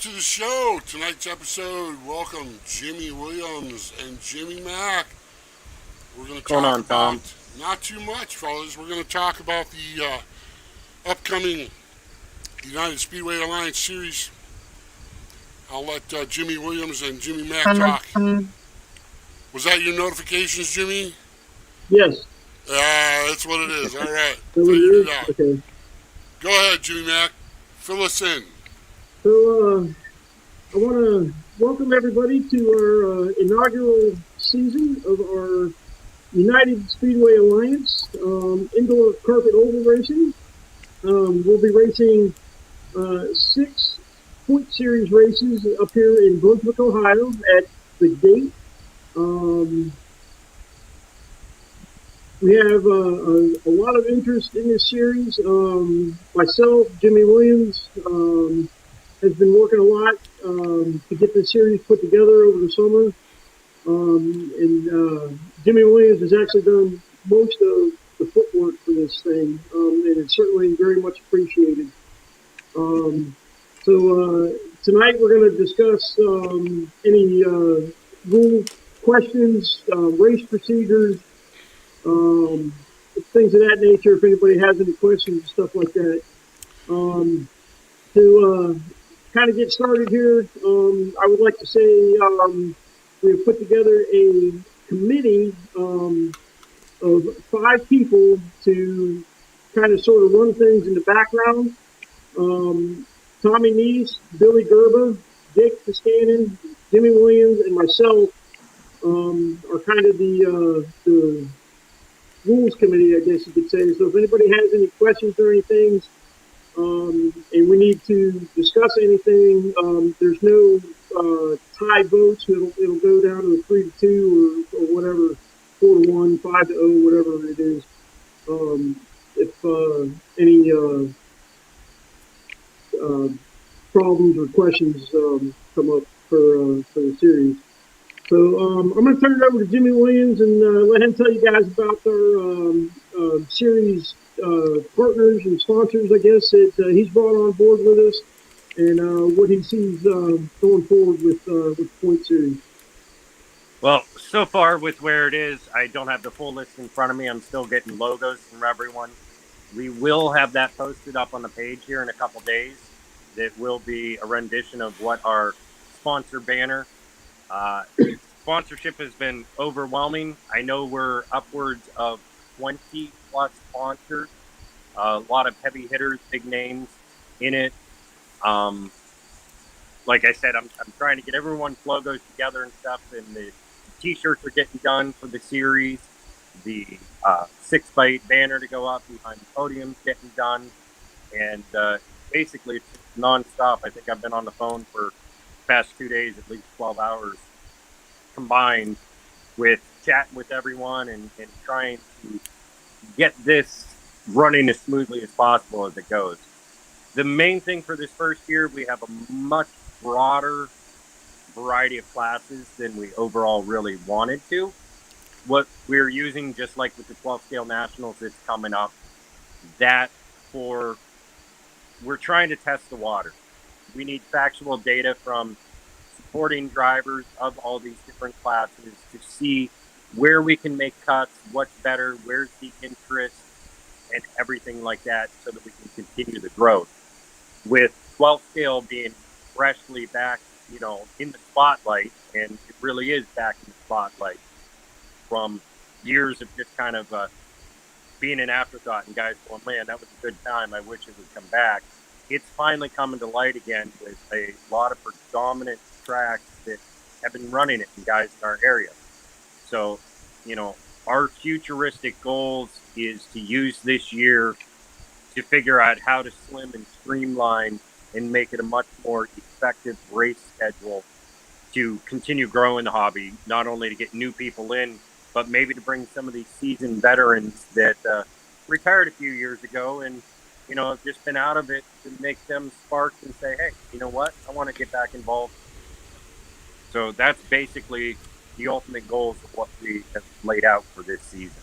to the show. Tonight's episode, welcome Jimmy Williams and Jimmy Mack. We're going to Going talk on, Tom? about, not too much, fellas. We're going to talk about the upcoming United Speedway Alliance Series. I'll let Jimmy Williams and Jimmy Mack talk. Was that your notifications, Jimmy? Yes. That's what it is. All right. That Figured it it out. Okay. Go ahead, Jimmy Mack. Fill us in. So, I want to welcome everybody to our inaugural season of our United Speedway Alliance indoor carpet oval racing. We'll be racing 6 point series races up here in Brunswick, Ohio at the gate. We have a lot of interest in this series. Myself, Jimmy Williams, has been working a lot to get this series put together over the summer. And Jimmy Williams has actually done most of the footwork for this thing, and it's certainly very much appreciated. So tonight we're going to discuss any rule questions, race procedures, things of that nature, if anybody has any questions and stuff like that. To kind of get started here, I would like to say we have put together a committee of 5 people to kind of sort of run things in the background. Tommy Neese, Billy Gerba, Dick Piscanin, Jimmy Williams, and myself are kind of the rules committee, I guess you could say. So if anybody has any questions or anything, and we need to discuss anything, there's no tie votes. It'll go down to a 3-2 or whatever, 4-1, 5-0, whatever it is. If any problems or questions come up for the series. So I'm going to turn it over to Jimmy Williams and let him tell you guys about our series partners and sponsors, I guess, that he's brought on board with us, and what he sees going forward with the point series. Well, so far with where it is, I don't have the full list in front of me. I'm still getting logos from everyone. We will have that posted up on the page here in a couple days. That will be a rendition of what our sponsor banner. Sponsorship has been overwhelming. I know we're upwards of 20 plus sponsors. A lot of heavy hitters, big names in it. Like I said, I'm trying to get everyone's logos together and stuff, and the t-shirts are getting done for the series. The 6x8 banner to go up behind the podium's getting done, and basically it's nonstop. I think I've been on the phone for the past 2 days, at least 12 hours combined, with chatting with everyone and trying to get this running as smoothly as possible as it goes. The main thing for this first year, we have a much broader variety of classes than we overall really wanted to. What we're using, just like with the 12 scale nationals that's coming up, we're trying to test the water. We need factual data from supporting drivers of all these different classes to see where we can make cuts, what's better, where's the interest, and everything like that, so that we can continue the growth. With 12 scale being freshly back, in the spotlight, and it really is back in the spotlight from years of just kind of being an afterthought and guys going, man, that was a good time, I wish it would come back. It's finally coming to light again with a lot of predominant tracks that have been running it and guys in our area. So, our futuristic goals is to use this year to figure out how to slim and streamline and make it a much more effective race schedule to continue growing the hobby, not only to get new people in, but maybe to bring some of these seasoned veterans that retired a few years ago and, have just been out of it, to make them spark and say, hey, you know what? I want to get back involved. So that's basically the ultimate goals of what we have laid out for this season.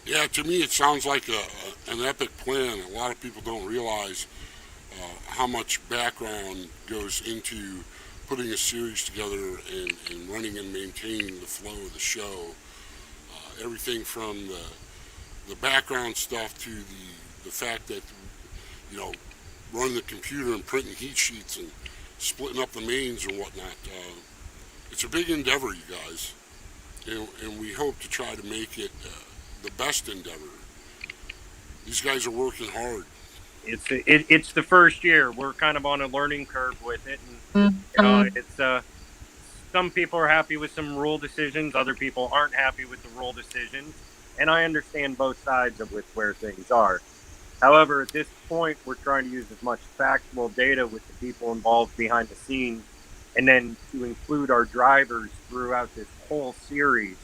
Yeah, to me it sounds like an epic plan. A lot of people don't realize how much background goes into putting a series together and running and maintaining the flow of the show. Everything from the background stuff to the fact that, you know, running the computer and printing heat sheets and splitting up the mains and whatnot. It's a big endeavor, you guys, and we hope to try to make it the best endeavor. These guys are working hard. It's the first year. We're kind of on a learning curve with it, and it's some people are happy with some rule decisions. Other people aren't happy with the rule decisions, and I understand both sides of where things are. However, at this point, we're trying to use as much factual data with the people involved behind the scenes, and then to include our drivers throughout this whole series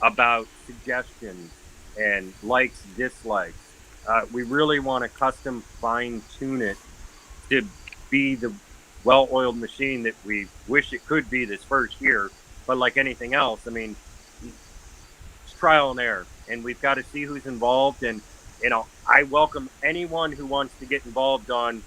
about suggestions and likes, dislikes. We really want to custom fine tune it to be the well-oiled machine that we wish it could be this first year. But like anything else, I mean, it's trial and error, and we've got to see who's involved. And I welcome anyone who wants to get involved on,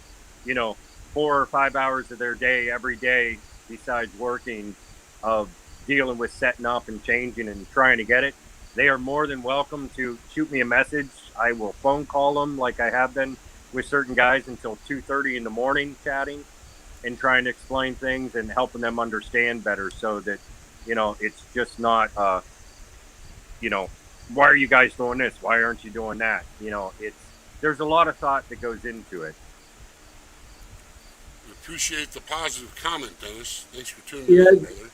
4 or 5 hours of their day every day besides working, of dealing with setting up and changing and trying to get it. They are more than welcome to shoot me a message. I will phone call them like I have been with certain guys until 2:30 in the morning, chatting and trying to explain things and helping them understand better, so that it's just not why are you guys doing this? Why aren't you doing that? There's a lot of thought that goes into it. We appreciate the positive comment, Dennis. Thanks for tuning Yeah, in, brother.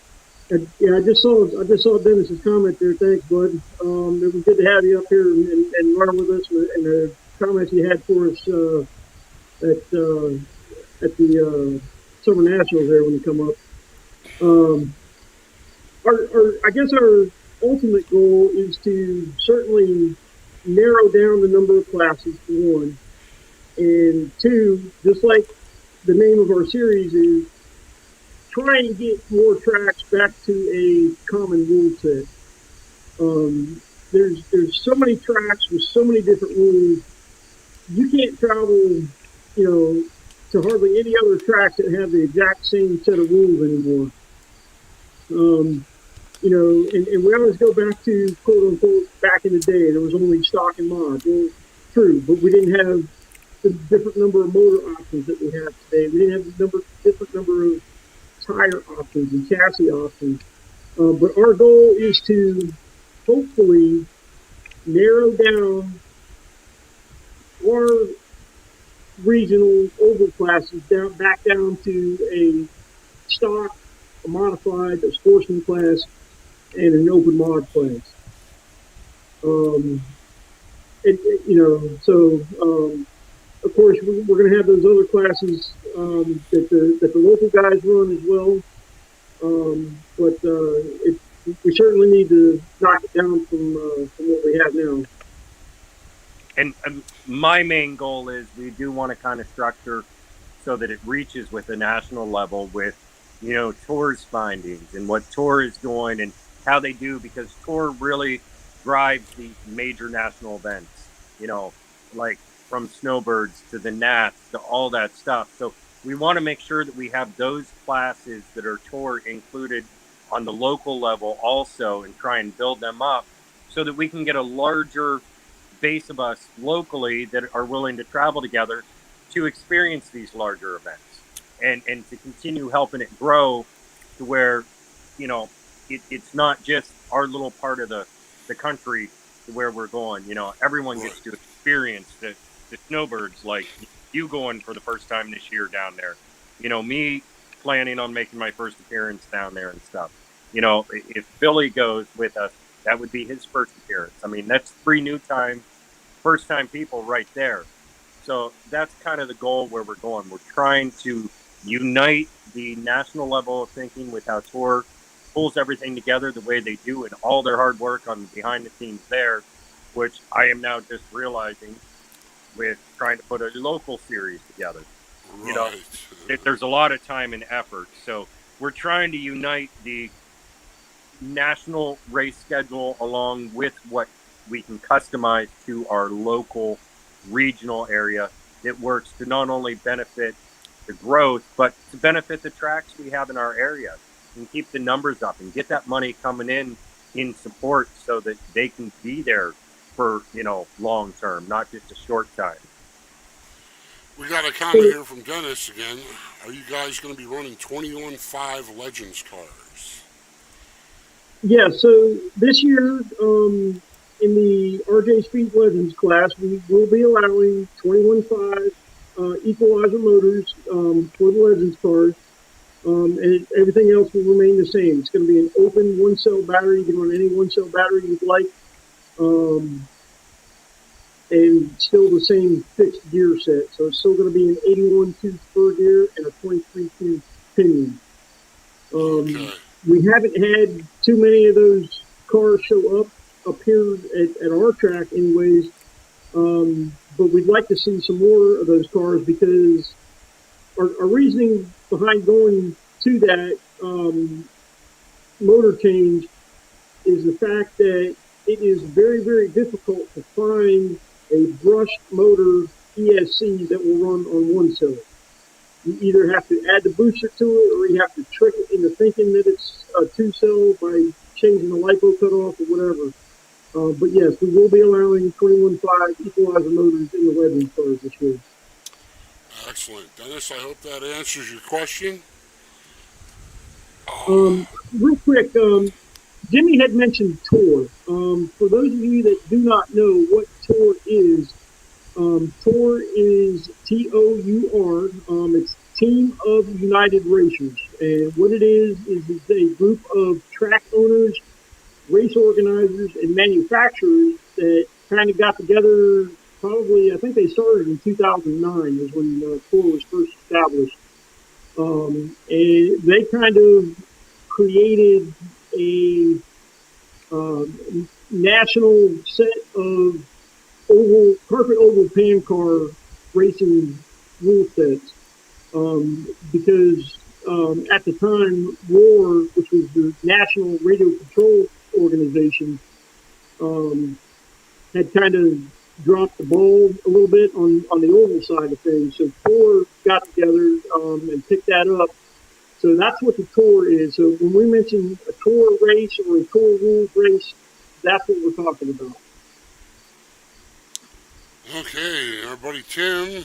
yeah. I just saw Dennis's comment there. Thanks, bud. It was good to have you up here and run with us and the comments you had for us at the Summer Nationals there when you come up. I guess our ultimate goal is to certainly narrow down the number of classes, for one, and two, just like the name of our series is, try and get more tracks back to a common rule set. There's so many tracks with so many different rules. You can't travel, to hardly any other tracks that have the exact same set of rules anymore. And we always go back to quote unquote back in the day. There was only stock and mod. Well, true, but we didn't have the different number of motor options that we have today. We didn't have the different number of tire options and chassis options. But our goal is to hopefully narrow down our regional oval classes back down to a stock, a modified, a sportsman class, and an open mod class. Of course, we're going to have those other classes that the local guys run as well. We certainly need to knock it down from what we have now. And my main goal is we do want to kind of structure so that it reaches with the national level with, Tour's findings and what Tour is doing and how they do, because Tour really drives the major national events, like from snowbirds to the Nats to all that stuff. So we want to make sure that we have those classes that are Tour included on the local level also, and try and build them up so that we can get a larger base of us locally that are willing to travel together to experience these larger events, and to continue helping it grow to where, it's not just our little part of the country to where we're going. Everyone gets to experience the snowbirds, like you going for the first time this year down there. Me planning on making my first appearance down there and stuff. If Billy goes with us, that would be his first appearance. I mean, that's 3 first time people right there. So that's kind of the goal where we're going. We're trying to unite the national level of thinking with how Tour pulls everything together the way they do, and all their hard work on behind the scenes there, which I am now just realizing with trying to put a local series together. Right. There's a lot of time and effort. So we're trying to unite the national race schedule along with what we can customize to our local regional area that works to not only benefit the growth, but to benefit the tracks we have in our area and keep the numbers up and get that money coming in support so that they can be there for, long term, not just a short time. We got a comment here from Dennis again. Are you guys going to be running 21.5 Legends cars? Yeah, so this year, in the RJ Speed Legends class, we will be allowing 21.5 equalizer motors for the Legends cars, and everything else will remain the same. It's going to be an open one-cell battery. You can run any one-cell battery you'd like, and still the same fixed gear set. So it's still going to be an 81-tooth spur gear and a 23-tooth pinion. Okay. We haven't had too many of those cars show up here at our track anyways. But we'd like to see some more of those cars because our reasoning behind going to that motor change is the fact that it is very, very difficult to find a brushed motor ESC that will run on one cylinder. You either have to add the booster to it or you have to trick it into thinking that it's a two-cell by changing the LiPo cutoff or whatever. But yes, we will be allowing 21.5 equalizer motors in the Legends cars this year. Excellent. Dennis, I hope that answers your question. Real quick, Jimmy had mentioned TOR. For those of you that do not know what TOR is TOUR. It's Team of United Racers. And what it is it's a group of track owners, race organizers, and manufacturers that kind of got together probably, I think they started in 2009 is when TOR was first established. And they kind of created a national set of carpet oval pan car racing rule sets because at the time WAR, which was the National Radio Control Organization, had kind of dropped the ball a little bit on the oval side of things. So TOR got together and picked that up. So that's what the TOR is. So when we mention a TOR race or a TOR rules race, that's what we're talking about. Okay, our buddy Tim.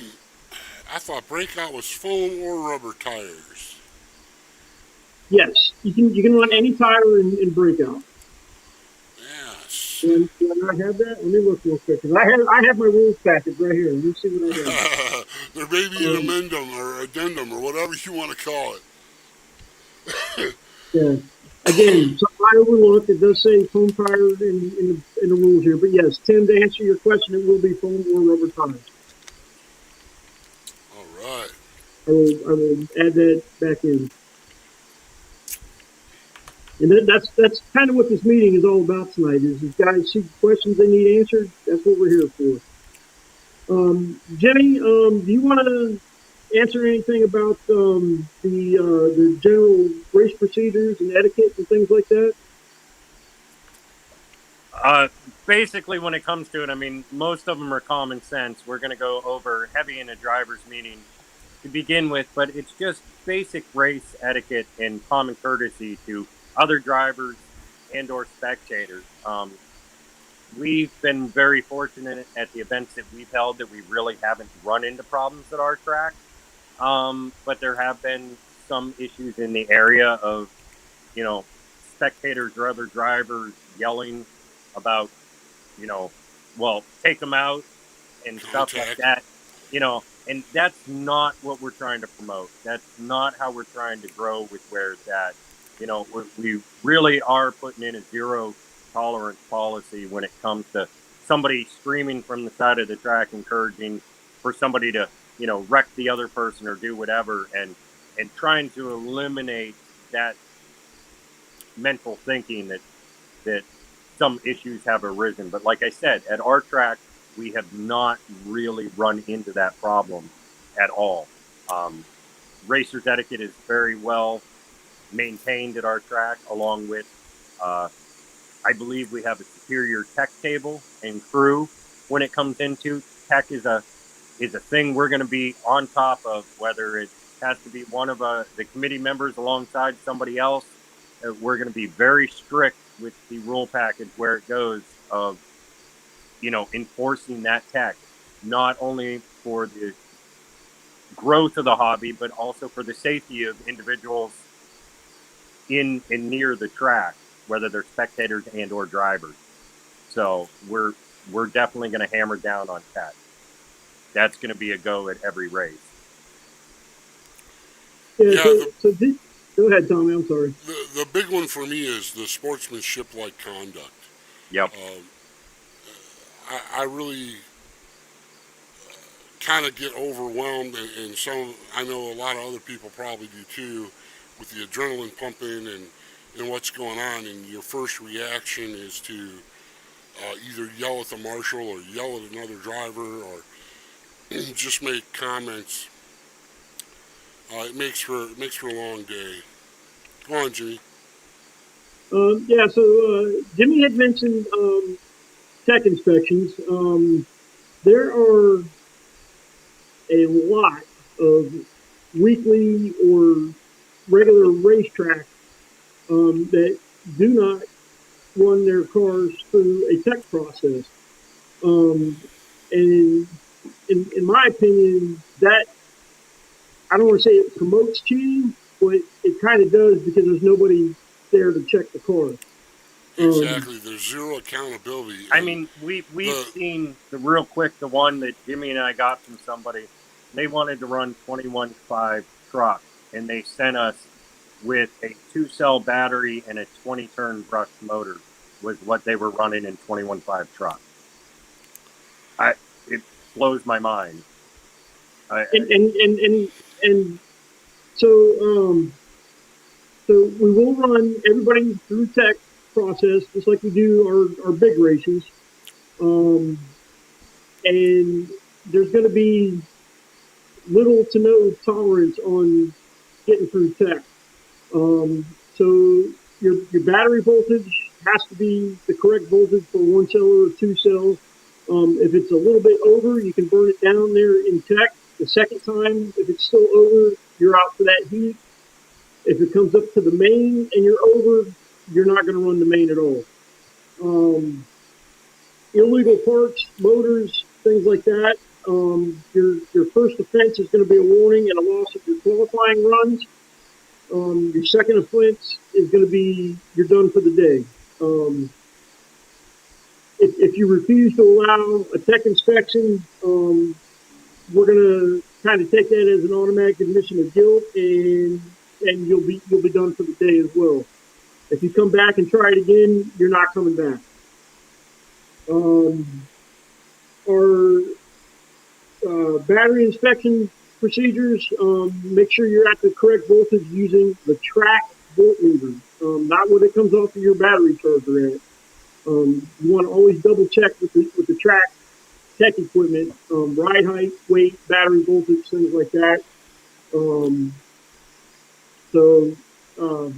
I thought breakout was foam or rubber tires. Yes, you can run any tire in breakout. Yes. And I have that. Let me look real quick because I have my rules package right here. Let me see what I have. There may be an amendum or addendum or whatever you want to call it. Yeah. Again, so I overlooked. It does say foam tires in the rules here, but yes, Tim, to answer your question, it will be foam or rubber tires. All right. I will add that back in. And that's kind of what this meeting is all about tonight. Is these guys see questions they need answered? That's what we're here for. Jenny, do you want to answer anything about the general race procedures and etiquette and things like that? Basically, when it comes to it, I mean, most of them are common sense. We're going to go over heavy in a driver's meeting to begin with, but it's just basic race etiquette and common courtesy to other drivers and or spectators. We've been very fortunate at the events that we've held that we really haven't run into problems at our track. But there have been some issues in the area of, spectators or other drivers yelling about, well, take them out and stuff like that, and that's not what we're trying to promote. That's not how we're trying to grow with where it's at. We really are putting in a zero tolerance policy when it comes to somebody screaming from the side of the track, encouraging for somebody to, wreck the other person or do whatever, and trying to eliminate that mental thinking that some issues have arisen. But like I said, at our track, we have not really run into that problem at all. Racers etiquette is very well maintained at our track, along with I believe we have a superior tech table and crew when it comes into tech is a is a thing we're going to be on top of, whether it has to be one of the committee members alongside somebody else. We're going to be very strict with the rule package where it goes of, enforcing that tech, not only for the growth of the hobby, but also for the safety of individuals in and near the track, whether they're spectators and or drivers. So we're definitely going to hammer down on tech. That's going to be a go at every race. Yeah. Go ahead, Tommy. I'm sorry. The big one for me is the sportsmanship-like conduct. Yep. I really kind of get overwhelmed, and I know a lot of other people probably do too, with the adrenaline pumping and what's going on, and your first reaction is to either yell at the marshal or yell at another driver or just make comments. It makes for a long day. Go on, Jimmy. Yeah, so Jimmy had mentioned tech inspections. There are a lot of weekly or regular racetracks that do not run their cars through a tech process. And in my opinion, that, I don't want to say it promotes cheating, but it kind of does, because there's nobody there to check the car. Exactly. There's zero accountability. I mean, we've seen the one that Jimmy and I got from somebody. They wanted to run 21.5 truck, and they sent us with a 2-cell battery and a 20-turn brush motor was what they were running in 21.5 truck. It blows my mind. So we will run everybody through tech process, just like we do our big races. And there's going to be little to no tolerance on getting through tech. So your battery voltage has to be the correct voltage for 1-cell or 2-cell. If it's a little bit over, you can burn it down there in tech. The second time, if it's still over, you're out for that heat. If it comes up to the main and you're over, you're not going to run the main at all. Illegal parts, motors, things like that. Your first offense is going to be a warning and a loss of your qualifying runs. Your second offense is going to be you're done for the day. If you refuse to allow a tech inspection, we're going to kind of take that as an automatic admission of guilt, and you'll be done for the day as well. If you come back and try it again, you're not coming back. Our battery inspection procedures, make sure you're at the correct voltage using the track voltmeter, not what it comes off of your battery charger at. You want to always double check with the track tech equipment, ride height, weight, battery voltage, things like that. So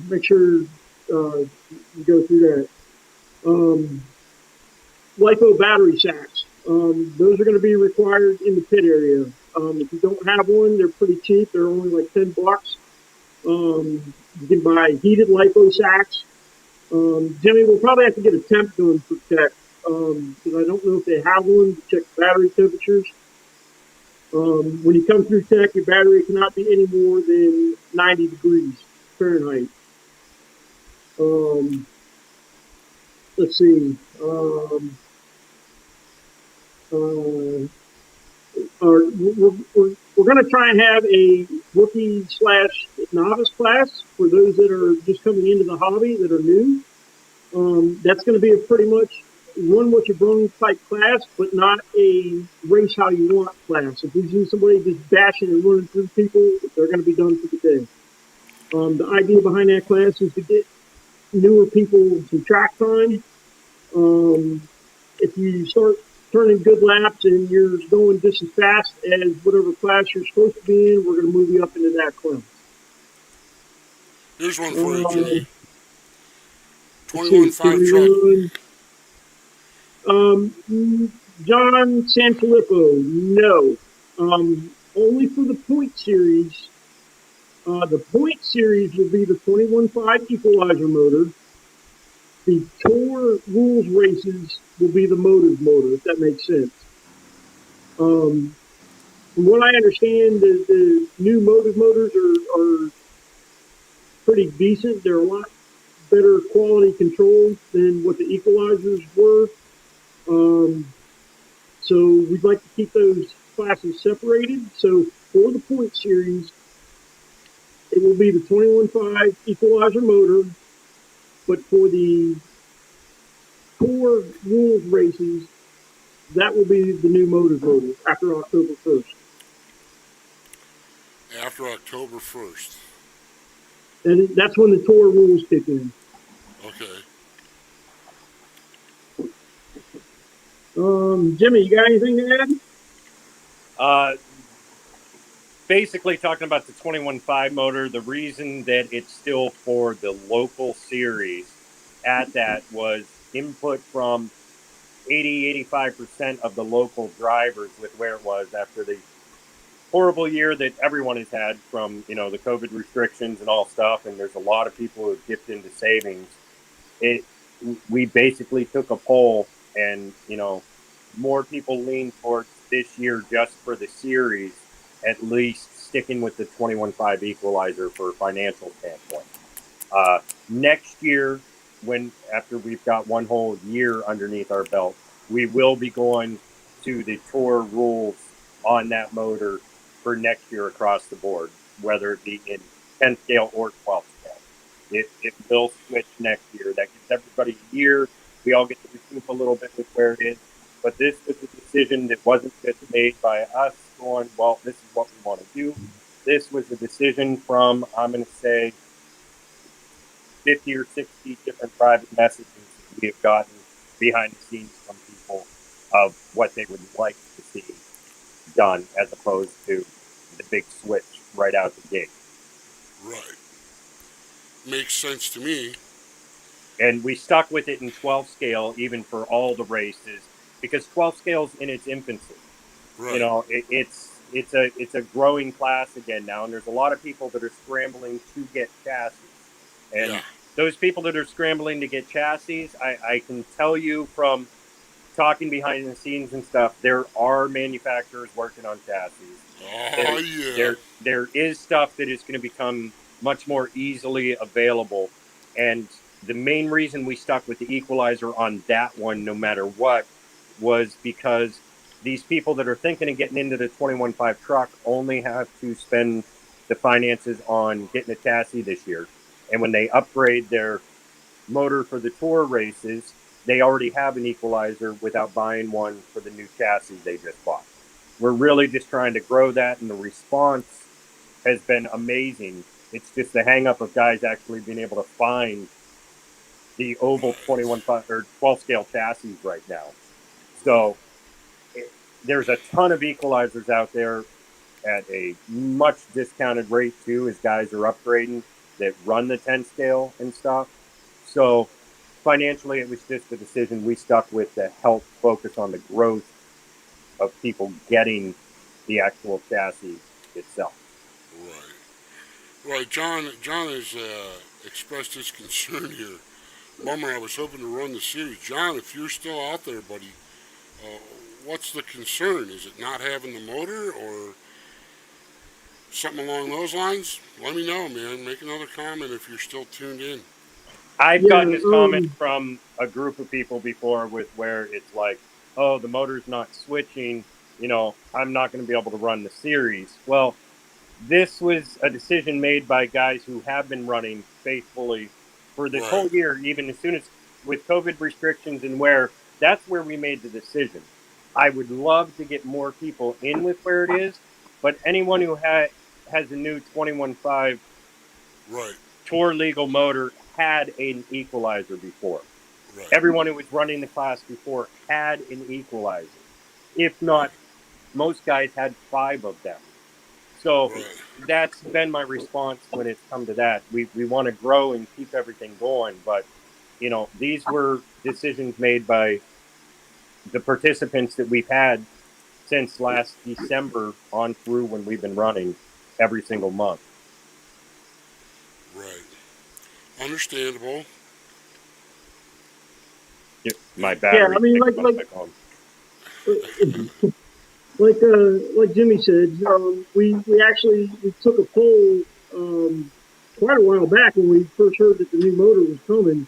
make sure you go through that. LiPo battery sacks. Those are going to be required in the pit area. If you don't have one, they're pretty cheap. They're only like $10. You can buy heated LiPo sacks. Jimmy, we'll probably have to get a temp gun for tech, because I don't know if they have one to check battery temperatures. When you come through tech, your battery cannot be any more than 90 degrees Fahrenheit. Let's see. We're going to try and have a rookie/novice class for those that are just coming into the hobby that are new. That's going to be a pretty much run what you brung type class, but not a race how you want class. If we see somebody just bashing and running through people, they're going to be done for the day. The idea behind that class is to get newer people some track time. If you start turning good laps and you're going just as fast as whatever class you're supposed to be in, we're going to move you up into that class. Here's one for you, Jimmy. 21.5 truck. John Sanfilippo, no. Only for the point series. The point series will be the 21.5 equalizer motor. The tour rules races will be the motive motor, if that makes sense. From what I understand, the new motive motors are pretty decent. They're a lot better quality control than what the equalizers were. So we'd like to keep those classes separated. So for the point series, it will be the 21.5 equalizer motor, but for the tour rules races, that will be the new motive motor after October 1st. After October 1st. And that's when the tour rules kick in. Okay. Jimmy, you got anything to add? Basically talking about the 21.5 motor, the reason that it's still for the local series at that was input from 85% of the local drivers with where it was after the horrible year that everyone has had from, the COVID restrictions and all stuff. And there's a lot of people who have dipped into savings. We basically took a poll and, more people lean towards this year just for the series, at least sticking with the 21.5 equalizer for a financial standpoint. Next year, after we've got one whole year underneath our belt, we will be going to the tour rules on that motor for next year across the board, whether it be in 10 scale or 12 scale. It will switch next year. That gives everybody a year. We all get to recoup a little bit with where it is. But this was a decision that wasn't just made by us going, well, this is what we want to do. This was a decision from, I'm going to say, 50 or 60 different private messages that we have gotten behind the scenes from people of what they would like to see done, as opposed to the big switch right out the gate. Right. Makes sense to me. And we stuck with it in 12 scale, even for all the races, because 12 scale's in its infancy. Right. It's a growing class again now, and there's a lot of people that are scrambling to get chassis. And those people that are scrambling to get chassis, I can tell you from talking behind the scenes and stuff, there are manufacturers working on chassis. There is stuff that is going to become much more easily available. And the main reason we stuck with the equalizer on that one, no matter what, was because these people that are thinking of getting into the 21.5 truck only have to spend the finances on getting a chassis this year. And when they upgrade their motor for the tour races, they already have an equalizer without buying one for the new chassis they just bought. We're really just trying to grow that, and the response has been amazing. It's just the hang up of guys actually being able to find the oval 21.5 or 12 scale chassis right now. So there's a ton of equalizers out there at a much discounted rate too, as guys are upgrading that run the 10 scale and stuff. So financially, it was just a decision we stuck with to help focus on the growth of people getting the actual chassis itself. Right. John has expressed his concern here. Bummer, I was hoping to run the series. John, if you're still out there, buddy, what's the concern? Is it not having the motor or something along those lines? Let me know, man. Make another comment if you're still tuned in. I've gotten this comment from a group of people before with where it's like, oh, the motor's not switching, I'm not going to be able to run the series. Well, this was a decision made by guys who have been running faithfully for this whole year, even as soon as with COVID restrictions and that's where we made the decision. I would love to get more people in with where it is, but anyone who has a new 21.5 tour legal motor had an equalizer before. Right. Everyone who was running the class before had an equalizer. If not, most guys had 5 of them. So that's been my response when it's come to that. We want to grow and keep everything going, but these were decisions made by the participants that we've had since last December on through when we've been running every single month. Right. Understandable. My Yeah, battery. I mean, like Jimmy said, we actually we took a poll quite a while back when we first heard that the new motor was coming,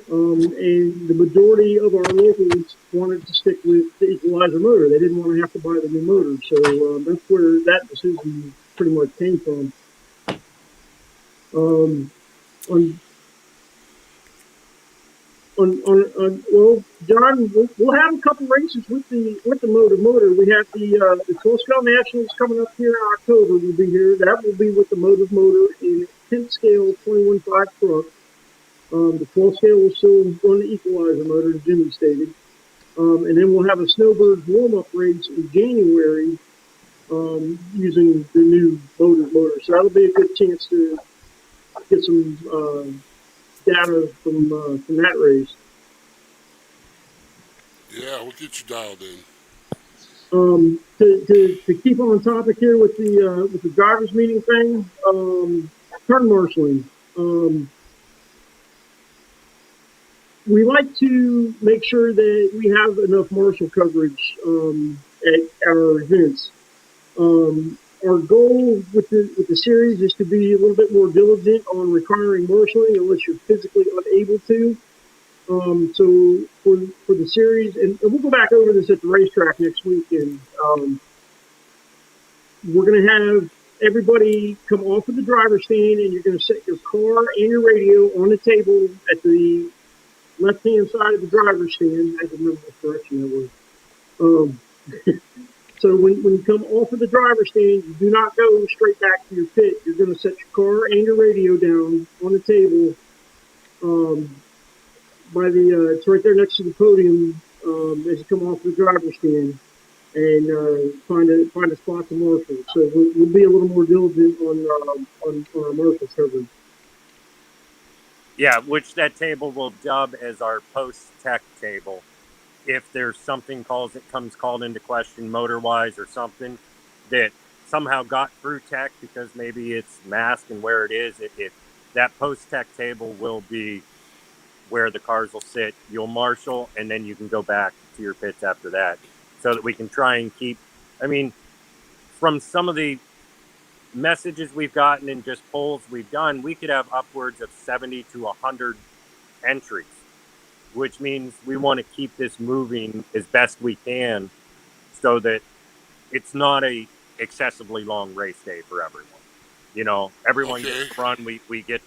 and the majority of our locals wanted to stick with the equalizer motor. They didn't want to have to buy the new motor, so that's where that decision pretty much came from. On well, John, we'll have a couple races with the motor. We have the 12 scale nationals coming up here in October. Will be here. That will be with the motor in 10th scale 21.5 truck. The 12 scale will still run the equalizer motor, as Jimmy stated. And then we'll have a snowbird warm up race in January using the new motor. So that'll be a good chance to get some data from that race. Yeah, we'll get you dialed in. To keep on topic here with the drivers meeting thing, turn marshaling. We like to make sure that we have enough marshal coverage at our events. Our goal with the series is to be a little bit more diligent on requiring marshaling unless you're physically unable to. So for the series, and we'll go back over this at the racetrack next week, and we're going to have everybody come off of the driver's stand, and you're going to set your car and your radio on the table at the left-hand side of the driver's stand. I don't remember what direction that was. So when you come off of the driver's stand, you do not go straight back to your pit. You're going to set your car and your radio down on the table. It's right there next to the podium as you come off the driver's stand, and find a spot to marshal. So we'll be a little more diligent on our marshal coverage. Yeah, which that table will dub as our post-tech table. If there's something comes called into question motor-wise or something that somehow got through tech because maybe it's masked and where it is, that post-tech table will be where the cars will sit. You'll marshal, and then you can go back to your pits after that, so that we can try and keep. I mean, from some of the messages we've gotten and just polls we've done, we could have upwards of 70 to 100 entries, which means we want to keep this moving as best we can so that it's not a excessively long race day for everyone. You know, everyone gets to run. We get,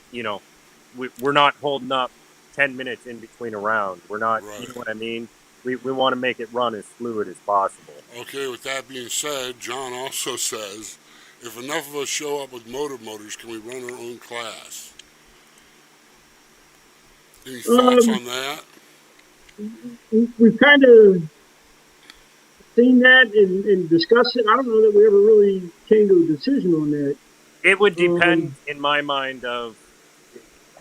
we're not holding up 10 minutes in between a round. We're not, right. You know what I mean? We want to make it run as fluid as possible. Okay, with that being said, John also says, if enough of us show up with motors, can we run our own class? Any thoughts on that? We've kind of seen that and discussed it. I don't know that we ever really came to a decision on that. It would depend, in my mind, of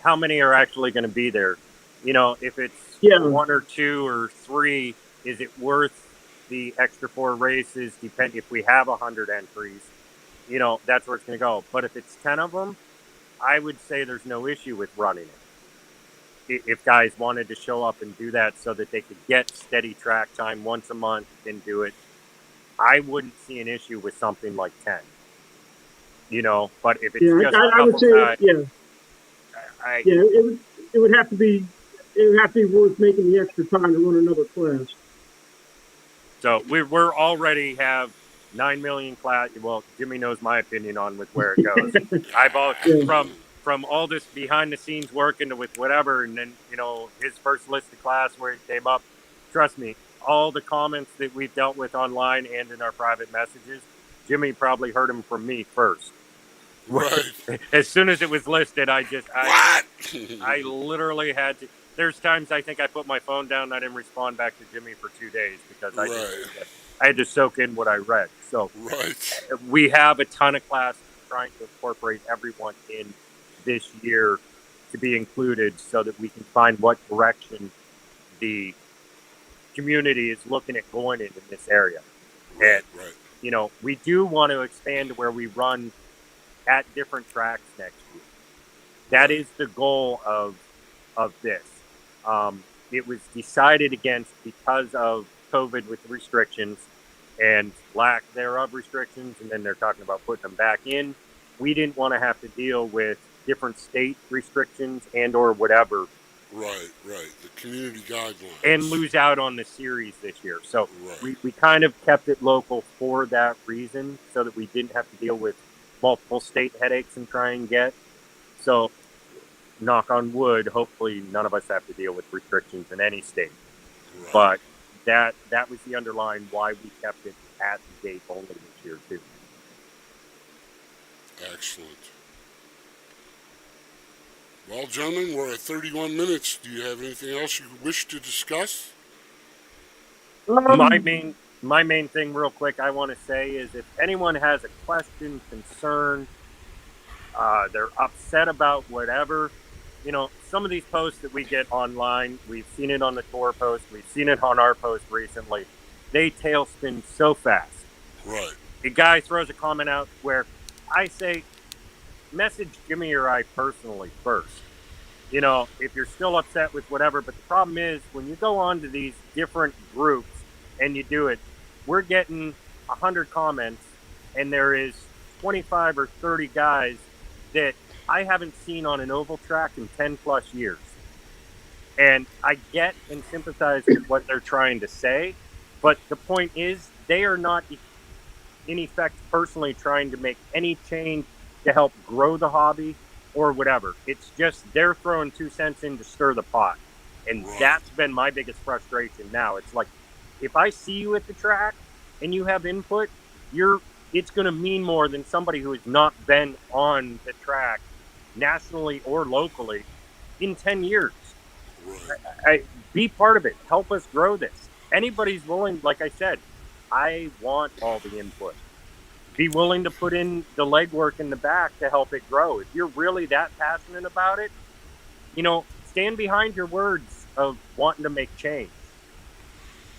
how many are actually going to be there. You know, if it's one or two or three, is it worth the extra 4 races? If we have 100 entries, that's where it's going to go. But if it's 10 of them, I would say there's no issue with running it. If guys wanted to show up and do that so that they could get steady track time once a month and do it, I wouldn't see an issue with something like 10. But if it's just I would say, guys, it would have to be worth making the extra time to run another class. So we're already have 9 million class. Well, Jimmy knows my opinion on with where it goes. From all this behind the scenes work into with whatever, and then his first list of class where it came up. Trust me, all the comments that we've dealt with online and in our private messages, Jimmy probably heard them from me first. Right. As soon as it was listed, I literally had to. There's times I think I put my phone down and I didn't respond back to Jimmy for 2 days because I had to soak in what I read. So we have a ton of classes trying to incorporate everyone in this year to be included so that we can find what direction the community is looking at going in this area. Right, And, right. we do want to expand to where we run at different tracks next year. That Right. is the goal of this. It was decided against because of COVID with the restrictions and lack thereof restrictions, and then they're talking about putting them back in. We didn't want to have to deal with different state restrictions and or whatever Right, right. The community and guidelines. lose out on the series this year. So Right. we kind of kept it local for that reason, so that we didn't have to deal with multiple state headaches and try and get. So knock on wood, hopefully none of us have to deal with restrictions in any state. Right. But that was the underlying why we kept it at the gate only this year too. Excellent. Well, gentlemen, we're at 31 minutes. Do you have anything else you wish to discuss? My main thing, real quick, I want to say is if anyone has a question, concern, they're upset about whatever, some of these posts that we get online, we've seen it on the tour post, we've seen it on our post recently. They tailspin so fast. Right. A guy throws a comment out where I say, message Jimmy or I personally first. If you're still upset with whatever, but the problem is when you go on to these different groups and you do it, we're getting 100 comments and there is 25 or 30 guys that I haven't seen on an oval track in 10 plus years. And I get and sympathize with what they're trying to say, but the point is they are not in effect personally trying to make any change to help grow the hobby or whatever. It's just they're throwing 2 cents in to stir the pot. And Right. that's been my biggest frustration now. It's like, if I see you at the track and you have input, it's going to mean more than somebody who has not been on the track nationally or locally in 10 years. Right. Be part of it. Help us grow this. Anybody's willing, like I said, I want all the input. Be willing to put in the legwork in the back to help it grow. If you're really that passionate about it, stand behind your words of wanting to make change.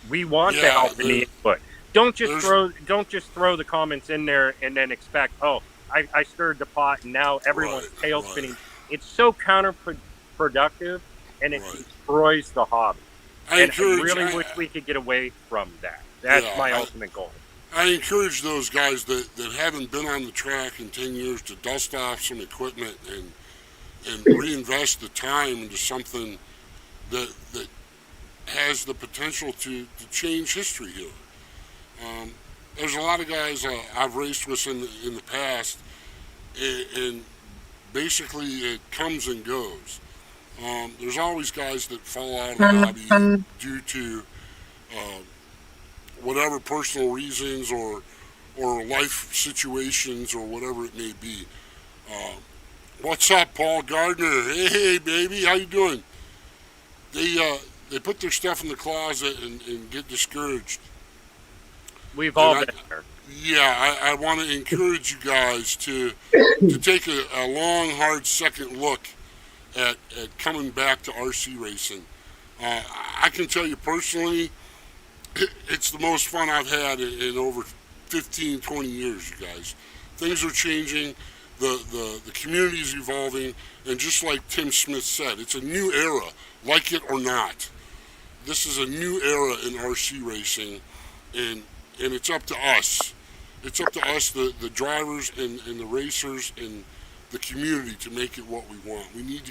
We want the help and the input. Don't just throw the comments in there and then expect, I stirred the pot and now everyone's tailspinning. Right. It's so counterproductive and it destroys the hobby. I really wish we could get away from that. That's my ultimate goal. I encourage those guys that haven't been on the track in 10 years to dust off some equipment and reinvest the time into something that has the potential to change history here. There's a lot of guys I've raced with in the past, and basically it comes and goes. There's always guys that fall out of the hobby due to whatever personal reasons or life situations or whatever it may be. What's up, Paul Gardner? Hey, baby, how you doing? They put their stuff in the closet and get discouraged. We've all been there. Yeah, I want to encourage you guys to take a long, hard second look at coming back to RC racing. I can tell you personally, it's the most fun I've had in over 15, 20 years, you guys. Things are changing, the community is evolving, and just like Tim Smith said, it's a new era, like it or not. This is a new era in RC racing, and it's up to us. It's up to us, the drivers and the racers and the community, to make it what we want. We need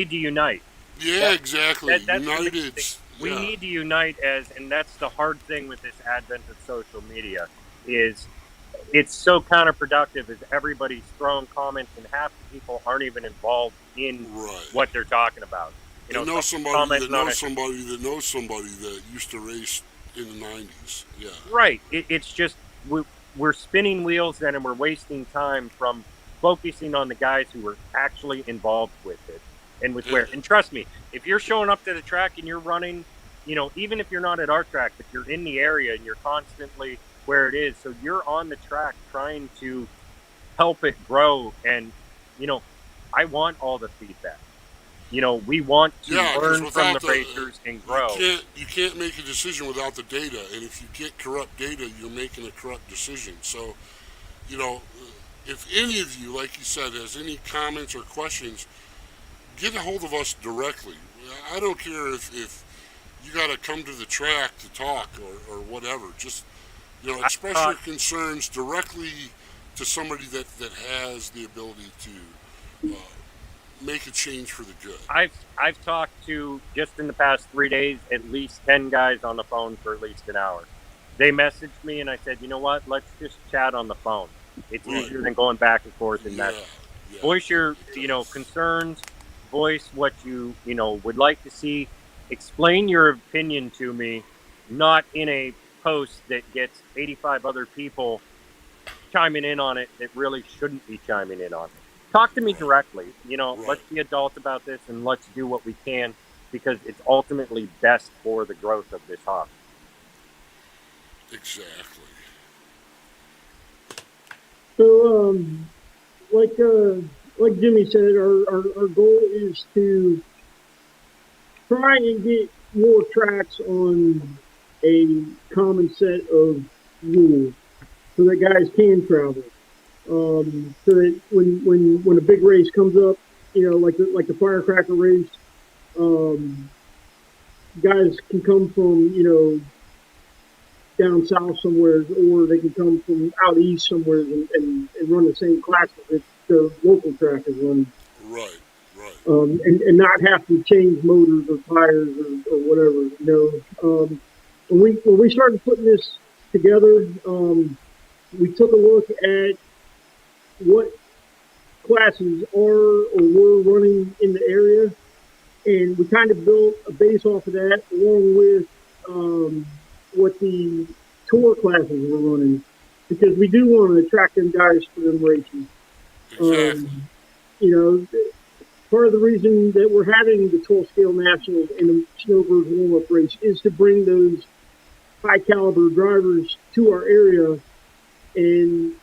to unite. Yeah, exactly. United. We need to unite and that's the hard thing with this advent of social media, is it's so counterproductive as everybody's throwing comments and half the people aren't even involved in what they're talking about. They know somebody that knows somebody that knows somebody that used to race in the 90s. Yeah. Right. It's just we're spinning wheels then, and we're wasting time from focusing on the guys who were actually involved with it and with where. And trust me, if you're showing up to the track and you're running, even if you're not at our track, but you're in the area and you're constantly where it is, so you're on the track trying to help it grow. And I want all the feedback. we want to Yeah, 'cause learn from without the racers and grow. you can't make a decision without the data, and if you get corrupt data, you're making a corrupt decision. So, you know, if any of you, like you said, has any comments or questions, get a hold of us directly. I don't care if you got to come to the track to talk or whatever. Just, express your concerns directly to somebody that has the ability to make a change for the good. I've talked to, just in the past 3 days, at least 10 guys on the phone for at least an hour. They messaged me and I said, you know what? Let's just chat on the phone. It's Right. easier than going back and forth and message. Yeah. Voice your, concerns. Voice what you, would like to see. Explain your opinion to me, not in a post that gets 85 other people chiming in on it that really shouldn't be chiming in on it. Talk to me directly. Let's be adults about this and let's do what we can, because it's ultimately best for the growth of this hobby. Exactly. So, like Jimmy said, our goal is to try and get more tracks on a common set of rules so that guys can travel. So that when a big race comes up, like the firecracker race, guys can come from down south somewhere, or they can come from out east somewhere and run the same class that the local track is running. Right. And not have to change motors or tires or whatever. When we started putting this together, we took a look at what classes are or were running in the area, and we kind of built a base off of that, along with what the tour classes were running, because we do want to attract them guys for them races. Exactly. Part of the reason that we're having the 12 scale nationals and the snowbird warm-up race is to bring those high caliber drivers to our area, and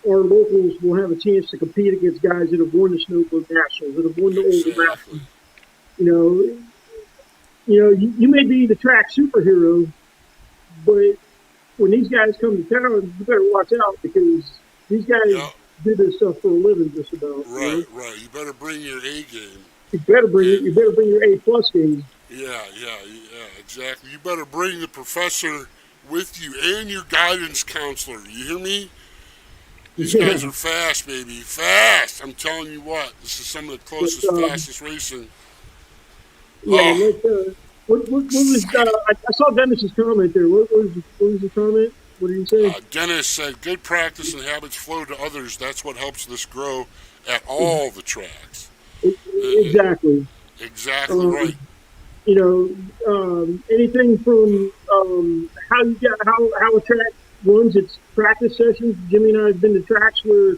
our locals will have a chance to compete against guys that have won the snowbird nationals, that have won the old nationals. You may be the track superhero, but when these guys come to town, you better watch out, because these guys do this stuff for a living, just about. Right. You better bring your A game. You better bring your A+ game. Yeah, exactly. You better bring the professor with you and your guidance counselor. You hear me? These guys are fast, baby. Fast! I'm telling you what. This is some of the closest, fastest racing. Yeah, what was, I saw Dennis's comment there. What was the comment? What did he say? Dennis said, good practice and habits flow to others. That's what helps this grow at all the tracks. Exactly. Exactly right. Anything from how a track runs its practice sessions. Jimmy and I have been to tracks where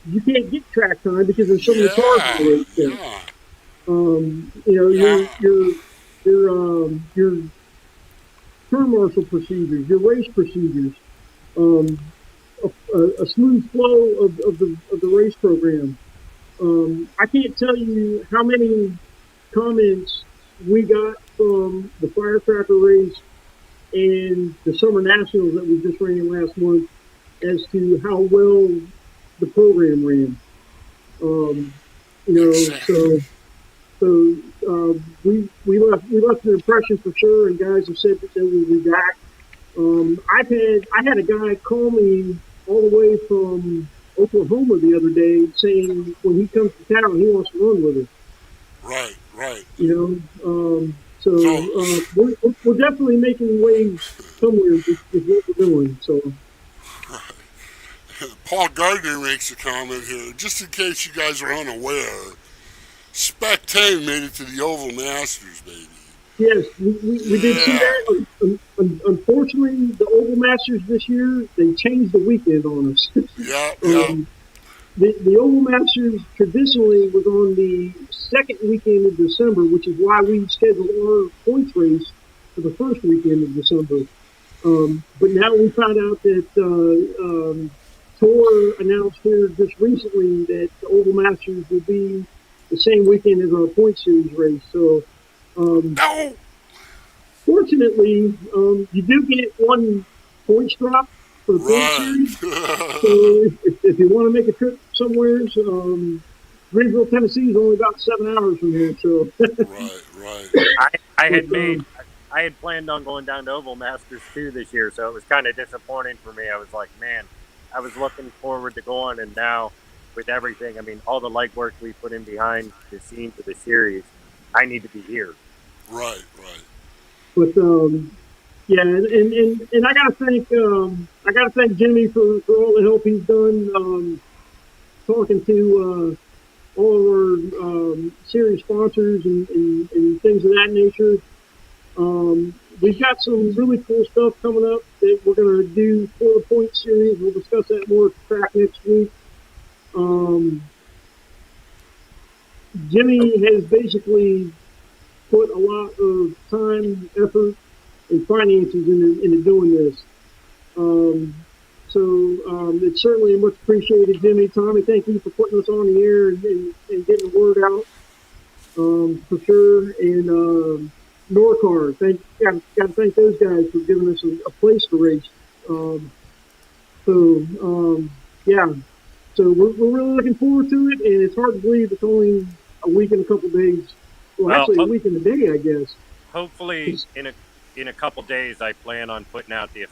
you can't get track time because there's so many cars in the race. Your turn marshal procedures, your race procedures, a smooth flow of the race program. I can't tell you how many comments we got from the firecracker race and the summer nationals that we just ran last month as to how well the program ran. We left an impression for sure, and guys have said that they will be back. I had a guy call me all the way from Oklahoma the other day saying when he comes to town he wants to run with us. Right. We're definitely making waves somewhere with what we're doing. So. Paul Gardner makes a comment here, just in case you guys are unaware. Spec 10 made it to the Oval Masters, baby. Yes, we did see that. Unfortunately, the Oval Masters this year, they changed the weekend on us. The Oval Masters traditionally was on the second weekend of December, which is why we scheduled our points race for the first weekend of December. But now we found out that Tour announced here just recently that the Oval Masters will be the same weekend as our point series race. So, No. fortunately, you do get one points drop for the point Right. series. So if you want to make a trip somewhere, Greenville, Tennessee is only about 7 hours from here. So right. I had planned on going down to Oval Masters too this year, so it was kind of disappointing for me. I was like, man, I was looking forward to going, and now with everything, I mean, all the legwork we put in behind the scenes of the series, I need to be here. Right. but yeah, and I gotta thank Jimmy for all the help he's done. Talking to all of our series sponsors and things of that nature. We've got some really cool stuff coming up that we're going to do for the point series. We'll discuss that more at the track next week. Jimmy has basically put a lot of time, effort, and finances into doing this. So it's certainly much appreciated, Jimmy. Tommy, thank you for putting us on the air and getting the word out, for sure. And Norcar, got to thank those guys for giving us a place to race. Yeah. So we're really looking forward to it, and it's hard to believe it's only a week and a couple days. Well, actually, a week and a day, I guess. Hopefully, in a couple days, I plan on putting out the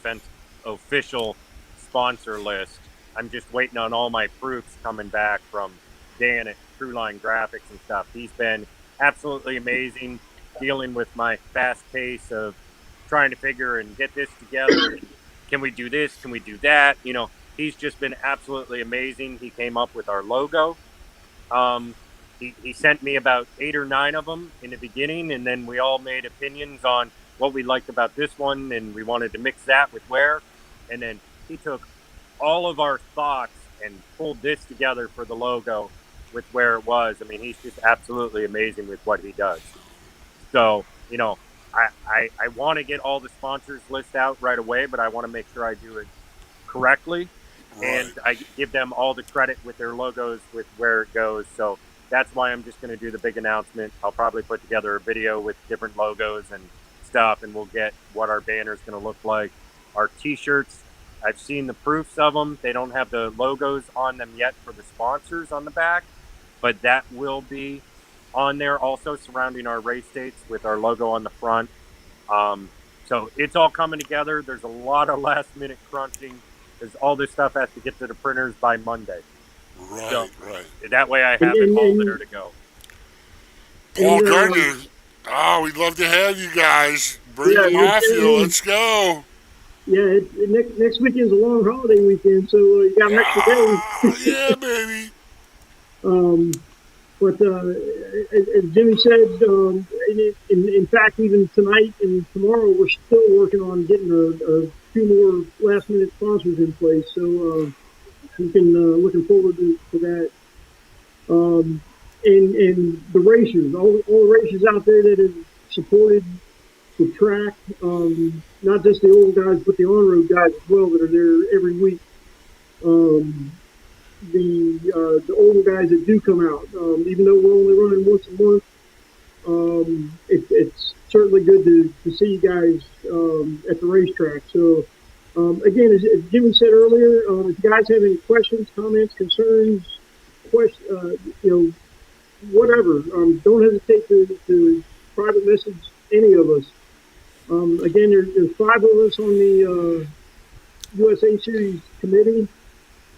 official sponsor list. I'm just waiting on all my proofs coming back from Dan at Crewline Graphics and stuff. He's been absolutely amazing dealing with my fast pace of trying to figure and get this together. And can we do this? Can we do that? You know, he's just been absolutely amazing. He came up with our logo. He sent me about 8 or 9 of them in the beginning, and then we all made opinions on what we liked about this one, and we wanted to mix that with where. And then he took all of our thoughts and pulled this together for the logo with where it was. I mean, he's just absolutely amazing with what he does. So, you know, I want to get all the sponsors list out right away, but I want to make sure I do it correctly. Right. And I give them all the credit with their logos, with where it goes. So that's why I'm just going to do the big announcement. I'll probably put together a video with different logos and stuff, and we'll get what our banner is going to look like. Our T-shirts, I've seen the proofs of them. They don't have the logos on them yet for the sponsors on the back, but that will be on there also, surrounding our race dates with our logo on the front. So it's all coming together. There's a lot of last-minute crunching because all this stuff has to get to the printers by Monday. Right. That way I have it all there to go. Paul Gardner, we'd love to have you guys. Bring the mafia. Let's go. Yeah, next weekend's a long holiday weekend, so you got an extra day. Yeah, baby. But as Jimmy said, in fact, even tonight and tomorrow, we're still working on getting a few more last-minute sponsors in place. So we can looking forward to that. And the racers, all the racers out there that have supported the track, not just the old guys, but the on-road guys as well that are there every week. The older guys that do come out, even though we're only running once a month, it's certainly good to see you guys at the racetrack. So, again, as Jimmy said earlier, if you guys have any questions, comments, concerns, whatever, don't hesitate to private message any of us. Again, there's 5 of us on the USA Series committee.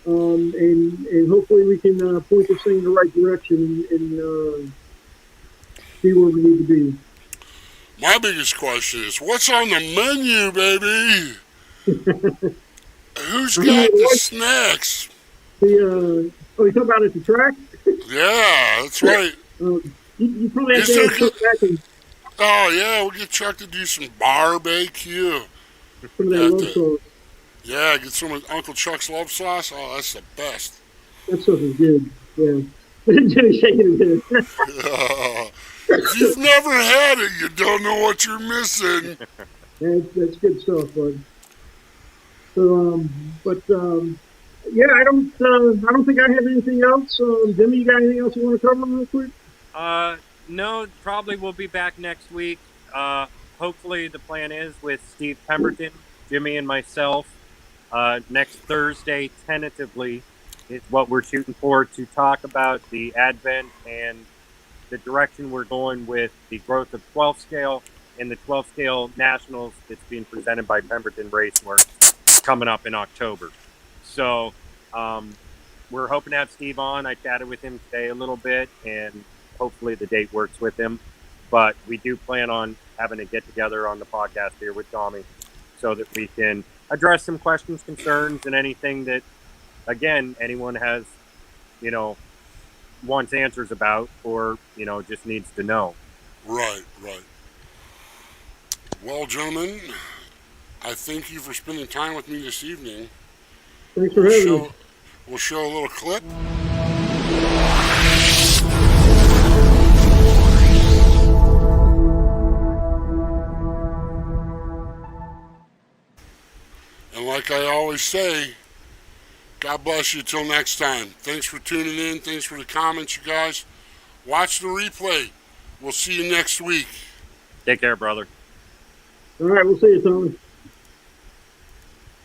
And hopefully we can point this thing in the right direction and see where we need to be. My biggest question is, what's on the menu, baby? Who's got the snacks? You talking about at the track? Yeah, that's right. You probably have to ask back and... Oh, yeah, we'll get Chuck to do some barbecue. Some of that love sauce. Yeah, get some of Uncle Chuck's love sauce. Oh, that's the best. That stuff is good, yeah. Jimmy's shaking his head. If you've never had it, you don't know what you're missing. That's good stuff, bud. So, yeah, I don't think I have anything else. Jimmy, you got anything else you want to cover real quick? No, probably we'll be back next week. Hopefully the plan is with Steve Pemberton, Jimmy, and myself. Next Thursday, tentatively, is what we're shooting for to talk about the advent and the direction we're going with the growth of 12 scale and the 12 scale nationals that's being presented by Pemberton Raceworks coming up in October. So we're hoping to have Steve on. I chatted with him today a little bit, and hopefully the date works with him. But we do plan on having a get together on the podcast here with Tommy so that we can address some questions, concerns, and anything that, again, anyone has, wants answers about or, just needs to know. Right. Well, gentlemen, I thank you for spending time with me this evening. Thanks for having me. We'll show a little clip. And like I always say, God bless you till next time. Thanks for tuning in. Thanks for the comments, you guys. Watch the replay. We'll see you next week. Take care, brother. All right, we'll see you, Tommy.